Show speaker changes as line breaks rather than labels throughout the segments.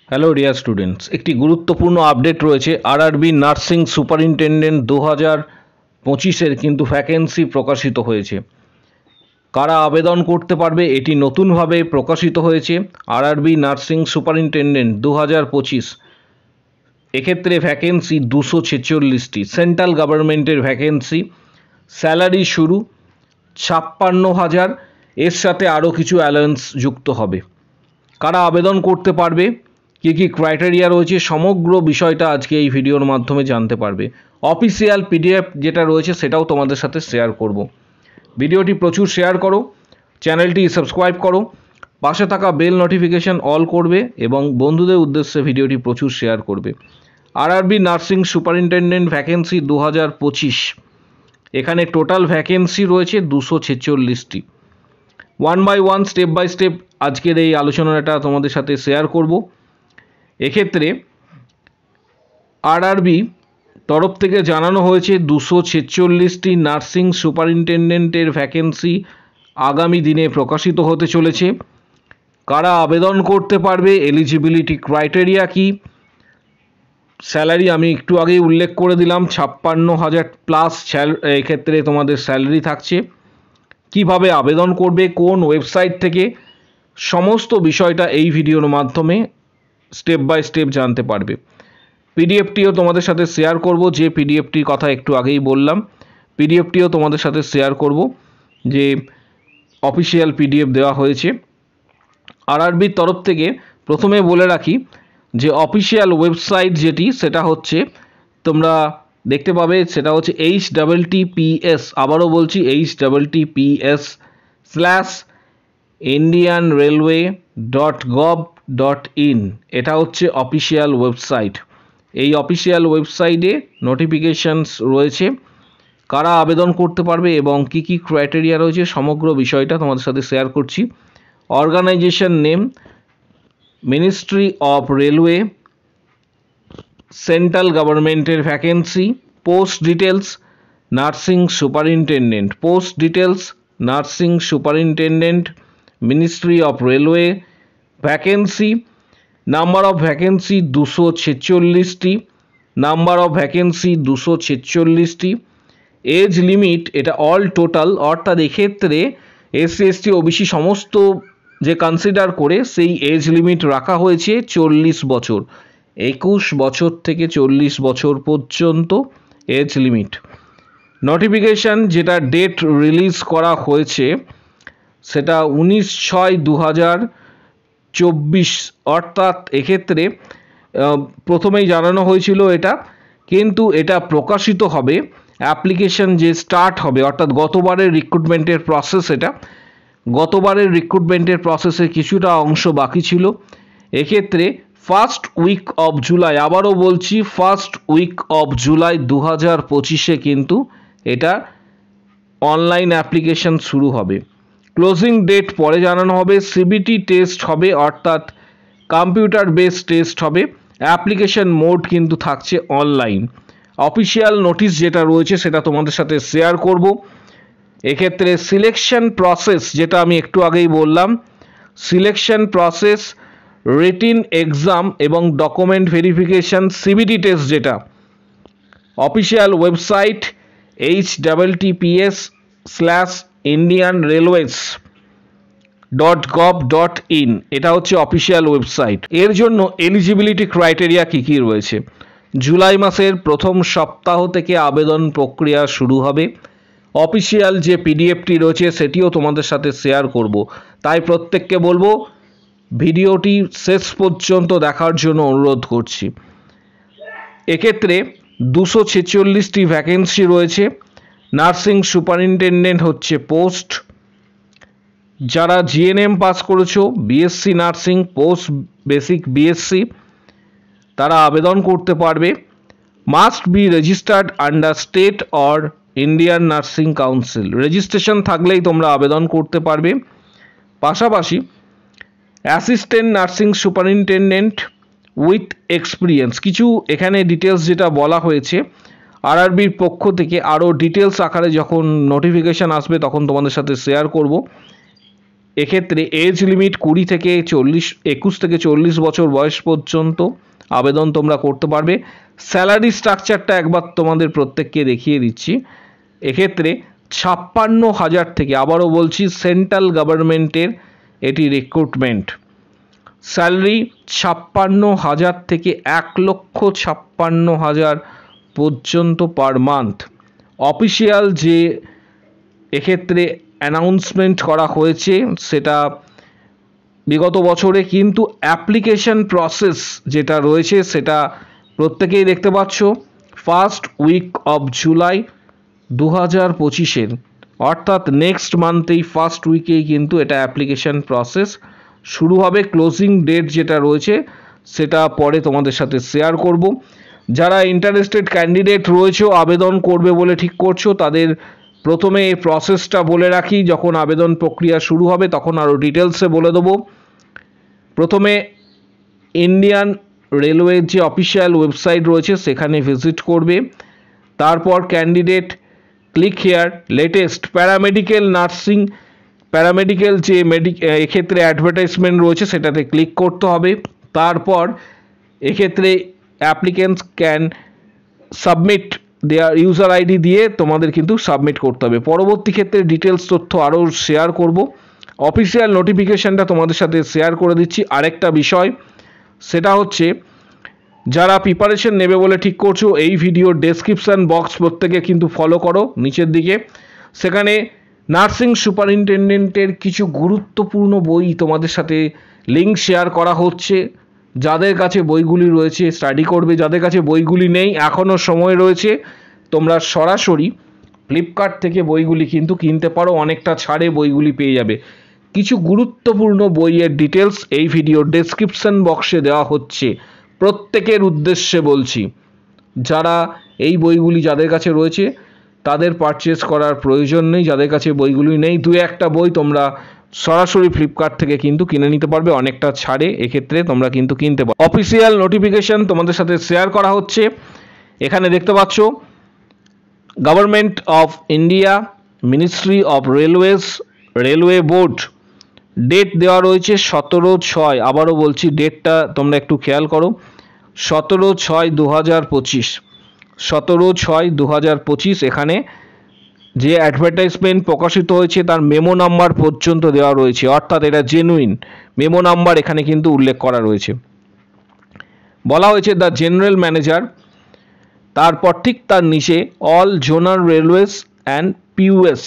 Hello dear students, একটি গুরুত্বপূর্ণ update রয়েছে। আরআরবি নার্সিং সুপারিনটেন্ডেন্ট 2025-এর কিন্তু ভ্যাকেন্সি প্রকাশিত হয়েছে। কারা আবেদন করতে পারবে এটি নতুনভাবে প্রকাশিত হয়েছে। আরআরবি নার্সিং সুপারিনটেন্ডেন্ট 2025, এক্ষেত্রে ভ্যাকেন্সি 246টি, সেন্ট্রাল গভর্নমেন্টের ভ্যাকেন্সি। স্যালারি শুরু 56,000, এর সাথে আরও কিছু অ্যালায়েন্স যুক্ত হবে। কারা আবেদন করতে পারবে, কী কী ক্রাইটেরিয়া রয়েছে, সমগ্র বিষয়টা আজকে এই ভিডিওর মাধ্যমে জানতে পারবে। অফিসিয়াল পিডিএফ যেটা রয়েছে সেটাও তোমাদের সাথে শেয়ার করব। ভিডিওটি প্রচুর শেয়ার করো, চ্যানেলটি সাবস্ক্রাইব করো, পাশে থাকা বেল নোটিফিকেশন অল করবে এবং বন্ধুদের উদ্দেশ্যে ভিডিওটি প্রচুর শেয়ার করবে। আরআরবি নার্সিং সুপারিনটেন্ডেন্ট ভ্যাকেন্সি 2025, এখানে টোটাল ভ্যাকেন্সি রয়েছে 246টি। One by one, step by step আজকের এই আলোচনাটা তোমাদের সাথে শেয়ার করব। এক্ষেত্রে আরআরবি তরফ থেকে জানানো হয়েছে 246টি নার্সিং সুপারিনটেন্ডেন্টের ভ্যাকেন্সি আগামী দিনে প্রকাশিত হতে চলেছে। কারা আবেদন করতে পারবে, এলিজিবিলিটি ক্রাইটেরিয়া কি, স্যালারি আমি একটু আগেই উল্লেখ করে দিলাম, 56,000 প্লাস এক্ষেত্রে তোমাদের স্যালারি থাকছে। কিভাবে আবেদন করবে, কোন ওয়েবসাইট থেকে, সমস্ত বিষয়টা এই ভিডিওর মাধ্যমে স্টেপ বাই স্টেপ জানতে পারবে। পিডিএফটিও তোমাদের সাথে শেয়ার করব, যে পিডিএফটির কথা একটু আগেই বললাম, পিডিএফটিও তোমাদের সাথে শেয়ার করব, যে অফিসিয়াল পিডিএফ দেওয়া হয়েছে আরআরবির তরফ থেকে। প্রথমে বলে রাখি যে অফিসিয়াল ওয়েবসাইট যেটি, সেটা হচ্ছে তোমরা দেখতে পাবে, সেটা হচ্ছে https, আবারও বলছি https:/indianrailway.gov.in, এটা হচ্ছে অফিসিয়াল ওয়েবসাইট। এই অফিসিয়াল ওয়েবসাইটে নোটিফিকেশনস রয়েছে, কারা আবেদন করতে পারবে এবং কি কি ক্রাইটেরিয়া রয়েছে, সমগ্র বিষয়টা তোমাদের সাথে শেয়ার করছি। Organisation name ministry of railway, central গভর্নমেন্টের ভ্যাকেন্সি। Post details nursing superintendent, post details nursing superintendent, ministry of railway. Vacancy, number of vacancy 246টি, নাম্বার অফ ভ্যাকেন্সি 246টি। এজ লিমিট, এটা অল টোটাল, অর্থাৎ এক্ষেত্রে এসসি এসটি ওবিসি সমস্ত যে consider করে সেই এজ লিমিট রাখা হয়েছে 40 বছর, 21 বছর থেকে 40 বছর পর্যন্ত এজ লিমিট। নোটিফিকেশান যেটা ডেট রিলিজ করা হয়েছে সেটা 19/6/2024, অর্থাৎ এক্ষেত্রে প্রথমেই জানানো হয়েছিল এটা, কিন্তু এটা প্রকাশিত হবে, অ্যাপ্লিকেশন যে স্টার্ট হবে, অর্থাৎ গতবারের রিক্রুটমেন্টের প্রসেস, এটা গতবারের রিক্রুটমেন্টের প্রসেসে কিছুটা অংশ বাকি ছিল। এক্ষেত্রে ফার্স্ট উইক অফ জুলাই, আবারও বলছি ফার্স্ট উইক অফ জুলাই 2025-এ কিন্তু এটা অনলাইন অ্যাপ্লিকেশন শুরু হবে। ক্লোজিং ডেট পরে জানানো হবে। সিবিটি টেস্ট হবে, অর্থাৎ কম্পিউটার বেসড টেস্ট হবে। অ্যাপ্লিকেশন মোড কিন্তু থাকছে অনলাইন। অফিসিয়াল নোটিশ যেটা রয়েছে সেটা তোমাদের সাথে শেয়ার করব। এক্ষেত্রে সিলেকশন প্রসেস, যেটা আমি একটু আগেই বললাম, সিলেকশন প্রসেস, রিটিন এক্সাম এবং ডকুমেন্ট ভেরিফিকেশন, সিবিটি টেস্ট, যেটা অফিসিয়াল ওয়েবসাইট https:/indianrailways.gov.in, এটা হচ্ছে অফিসিয়াল ওয়েবসাইট। এর জন্য এলিজিবিলিটি ক্রাইটেরিয়া কী কী রয়েছে, জুলাই মাসের প্রথম সপ্তাহ থেকে আবেদন প্রক্রিয়া শুরু হবে। অফিসিয়াল যে পিডিএফটি রয়েছে সেটিও তোমাদের সাথে শেয়ার করব, তাই প্রত্যেককে বলবো ভিডিওটি শেষ পর্যন্ত দেখার জন্য অনুরোধ করছি। এক্ষেত্রে 246টি ভ্যাকেন্সি রয়েছে। নার্সিং সুপারিনটেন্ডেন্ট হচ্ছে পোস্ট। যারা জিএনএম পাস করেছো, BSc nursing, post basic BSc, তারা আবেদন করতে পারবে। Must be registered under state or Indian nursing council, registration থাকলেই তোমরা আবেদন করতে পারবে। পাশাপাশি assistant nursing superintendent with experience, কিছু এখানে ডিটেলস যেটা বলা হয়েছে আরআরবির পক্ষ থেকে, আরও ডিটেলস আকারে যখন নোটিফিকেশান আসবে তখন তোমাদের সাথে শেয়ার করব। এক্ষেত্রে এজ লিমিট 21 থেকে 40 বছর বয়স পর্যন্ত আবেদন তোমরা করতে পারবে। স্যালারি স্ট্রাকচারটা একবার তোমাদের প্রত্যেককে দেখিয়ে দিচ্ছি। এক্ষেত্রে 56,000 থেকে, আবারও বলছি, সেন্ট্রাল গভর্নমেন্টের এটি রিক্রুটমেন্ট। স্যালারি 56,000 থেকে 1,56,000 পর্যন্ত পার মান্থ। অফিসিয়াল যে এক্ষেত্রে অ্যানাউন্সমেন্ট করা হয়েছে সেটা বিগত বছরে, কিন্তু অ্যাপ্লিকেশন প্রসেস যেটা রয়েছে সেটা প্রত্যেকেই দেখতে পাচ্ছ। ফার্স্ট উইক অফ জুলাই 2025-এর, অর্থাৎ নেক্সট মান্থেই ফার্স্ট উইকেই কিন্তু এটা অ্যাপ্লিকেশন প্রসেস শুরু হবে। ক্লোজিং ডেট যেটা রয়েছে সেটা পরে তোমাদের সাথে শেয়ার করব। যারা ইন্টারেস্টেড ক্যান্ডিডেট রয়েছে আবেদন করবে বলে ঠিক করছো, তাদের প্রথমে এই প্রসেসটা বলে রাখি। যখন আবেদন প্রক্রিয়া শুরু হবে তখন আরও ডিটেলসে বলে দেবো। প্রথমে ইন্ডিয়ান রেলওয়ের যে অফিসিয়াল ওয়েবসাইট রয়েছে সেখানে ভিজিট করবে। তারপর candidate click here latest paramedical nursing, paramedical যে এক্ষেত্রে অ্যাডভার্টাইজমেন্ট রয়েছে সেটাতে ক্লিক করতে হবে। তারপর এক্ষেত্রে applicants can submit their user ID দিয়ে তোমাদের কিন্তু সাবমিট করতে হবে। পরবর্তী ক্ষেত্রে ডিটেলস তথ্য আরও শেয়ার করব। অফিসিয়াল নোটিফিকেশানটা তোমাদের সাথে শেয়ার করে দিচ্ছি। আরেকটা বিষয়, সেটা হচ্ছে যারা প্রিপারেশন নেবে বলে ঠিক করছো, এই ভিডিওর ডেসক্রিপশান বক্স প্রত্যেকে কিন্তু ফলো করো নিচের দিকে। সেখানে নার্সিং সুপারিনটেন্ডেন্টের কিছু গুরুত্বপূর্ণ বই তোমাদের সাথে লিঙ্ক শেয়ার করা হচ্ছে। যাদের কাছে বইগুলি রয়েছে স্টাডি করবে, যাদের কাছে বইগুলি নেই এখনও সময় রয়েছে, তোমরা সরাসরি ফ্লিপকার্ট থেকে বইগুলি কিন্তু কিনতে পারো, অনেকটা ছাড়ে বইগুলি পেয়ে যাবে। কিছু গুরুত্বপূর্ণ বইয়ের ডিটেলস এই ভিডিওর ডেসক্রিপশন বক্সে দেওয়া হচ্ছে। প্রত্যেকের উদ্দেশ্যে বলছি, যারা এই বইগুলি যাদের কাছে রয়েছে তাদের পারচেস করার প্রয়োজন নেই। যাদের কাছে বইগুলি নেই, দু একটা বই তোমরা সরাসরি ফ্লিপকার্ট থেকে কিন্তু কিনে নিতে পারবে, অনেকটা ছাড়ে এক্ষেত্রে তোমরা কিন্তু কিনতে পারো। অফিসিয়াল নোটিফিকেশন তোমাদের সাথে শেয়ার করা হচ্ছে। এখানে দেখতে পাচ্ছ government of India, ministry of railways, railway board, date দেওয়া রয়েছে 17/6। আবারও বলছি ডেটটা তোমরা একটু খেয়াল করো, 17/6/2025, 17/6/2025। এখানে যে অ্যাডভার্টাইজমেন্ট প্রকাশিত হয়েছে তার মেমো নাম্বার পর্যন্ত দেওয়া রয়েছে, অর্থাৎ এটা জেনুইন মেমো নাম্বার এখানে কিন্তু উল্লেখ করা রয়েছে। বলা হয়েছে দ্য জেনারেল ম্যানেজার, তারপর ঠিক তার নিচে all zonal railways and PUs.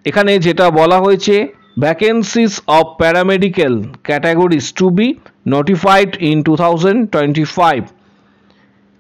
এখানে যেটা বলা হয়েছে, vacancies of paramedical categories to be notified in 2025,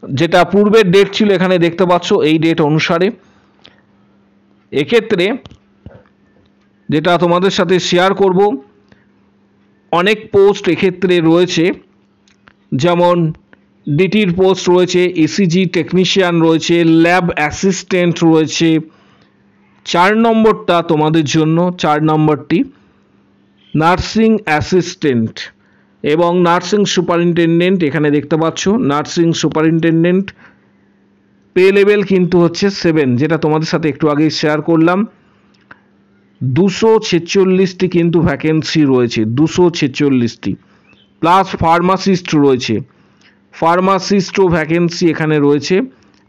যেটা পূর্বের ডেট ছিল এখানে দেখতে পাচ্ছ এই ডেট অনুসারে। এক্ষেত্রে যেটা তোমাদের সাথে শেয়ার করব, অনেক পোস্ট এক্ষেত্রে রয়েছে, যেমন ডিটির পোস্ট রয়েছে, ইসিজি টেকনিশিয়ান রয়েছে, ল্যাব অ্যাসিস্ট্যান্ট রয়েছে। 4 নম্বরটা তোমাদের জন্য, 4 নম্বরটি নার্সিং অ্যাসিস্ট্যান্ট এবং নার্সিং সুপারিনটেন্ডেন্ট। এখানে দেখতে পাচ্ছ নার্সিং সুপারিনটেন্ডেন্ট পে লেভেল কিন্তু হচ্ছে 7, যেটা তোমাদের সাথে একটু আগেই শেয়ার করলাম। 246টি কিন্তু ভ্যাকেন্সি রয়েছে, 246টি, প্লাস ফার্মাসিস্ট রয়েছে, ফার্মাসিস্টও ভ্যাকেন্সি এখানে রয়েছে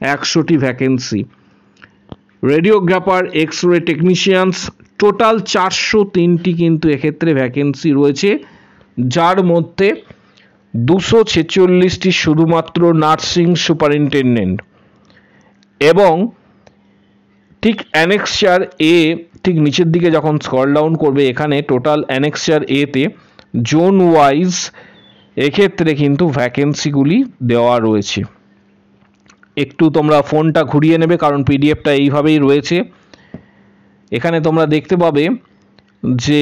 100টি vacancy. Radiographer, X-ray technicians, total 403টি কিন্তু এক্ষেত্রে ভ্যাকেন্সি রয়েছে, যার মধ্যে 246টি শুধুমাত্র নার্সিং সুপারিনটেন্ডেন্ট। এবং ঠিক অ্যানেক্সার এ, ঠিক নিচের দিকে যখন স্ক্রল ডাউন করবে, এখানে টোটাল অ্যানেক্সার এতে জোন ওয়াইজ এক্ষেত্রে কিন্তু ভ্যাকেন্সিগুলি দেওয়া রয়েছে। একটু তোমরা ফোনটা ঘুরিয়ে নেবে, কারণ পিডিএফটা এইভাবেই রয়েছে। এখানে তোমরা দেখতে পাবে যে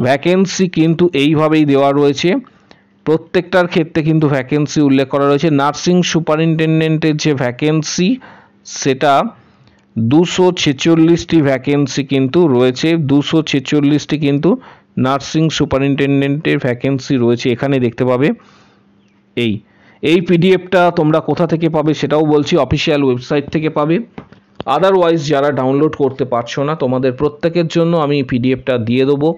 ভ্যাকেন্সি কিন্তু এইভাবেই দেওয়া রয়েছে, প্রত্যেকটার ক্ষেত্রে কিন্তু ভ্যাকেন্সি উল্লেখ করা রয়েছে। নার্সিং সুপারিনটেন্ডেন্টের যে ভ্যাকেন্সি সেটা 246টি ভ্যাকেন্সি কিন্তু রয়েছে, 246টি কিন্তু নার্সিং সুপারিনটেন্ডেন্টের ভ্যাকেন্সি রয়েছে। এখানে দেখতে পাবে এই পিডিএফটা তোমরা কোথা থেকে পাবে সেটাও বলছি, অফিসিয়াল ওয়েবসাইট থেকে পাবে। আদারওয়াইজ যারা ডাউনলোড করতে পারছো না, তোমাদের প্রত্যেকের জন্য আমি পিডিএফটা দিয়ে দেবো।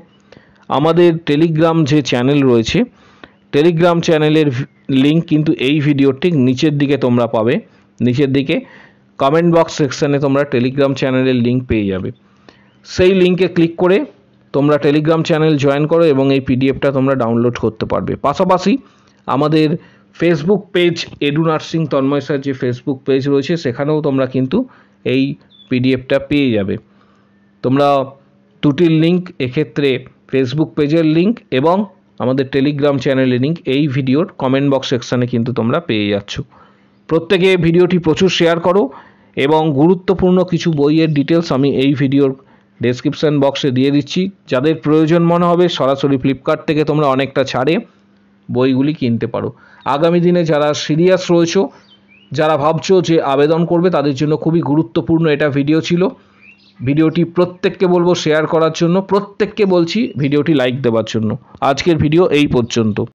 আমাদের টেলিগ্রাম যে চ্যানেল রয়েছে, টেলিগ্রাম চ্যানেলের লিঙ্ক কিন্তু এই ভিডিওর ঠিক নিচের দিকে তোমরা পাবে। নিচের দিকে কমেন্ট বক্স সেকশানে তোমরা টেলিগ্রাম চ্যানেলের লিঙ্ক পেয়ে যাবে। সেই লিঙ্কে ক্লিক করে তোমরা টেলিগ্রাম চ্যানেল জয়েন করো এবং এই পিডিএফটা তোমরা ডাউনলোড করতে পারবে। পাশাপাশি আমাদের Facebook page Edu Nursing Tanmoy sir যে ফেসবুক পেজ রয়েছে, সেখানেও তোমরা কিন্তু এই পিডিএফটা পেয়ে যাবে। তোমরা দুটির লিঙ্ক, এক্ষেত্রে ফেসবুক পেজের লিঙ্ক এবং আমাদের টেলিগ্রাম চ্যানেলের লিঙ্ক এই ভিডিওর কমেন্ট বক্স সেকশানে কিন্তু তোমরা পেয়ে যাচ্ছ। প্রত্যেকে ভিডিওটি প্রচুর শেয়ার করো এবং গুরুত্বপূর্ণ কিছু বইয়ের ডিটেলস আমি এই ভিডিওর ডেসক্রিপশান বক্সে দিয়ে দিচ্ছি। যাদের প্রয়োজন মনে হবে সরাসরি ফ্লিপকার্ট থেকে তোমরা অনেকটা ছাড়ে বইগুলি কিনতে পারো। আগামী দিনে যারা সিরিয়াস রয়েছো, যারা ভাবছো যে আবেদন করবে, তাদের জন্য খুবই গুরুত্বপূর্ণ এটা ভিডিও ছিল। ভিডিওটি প্রত্যেককে বলবো শেয়ার করার জন্য, প্রত্যেককে বলছি ভিডিওটি লাইক দেওয়ার জন্য। আজকের ভিডিও এই পর্যন্ত।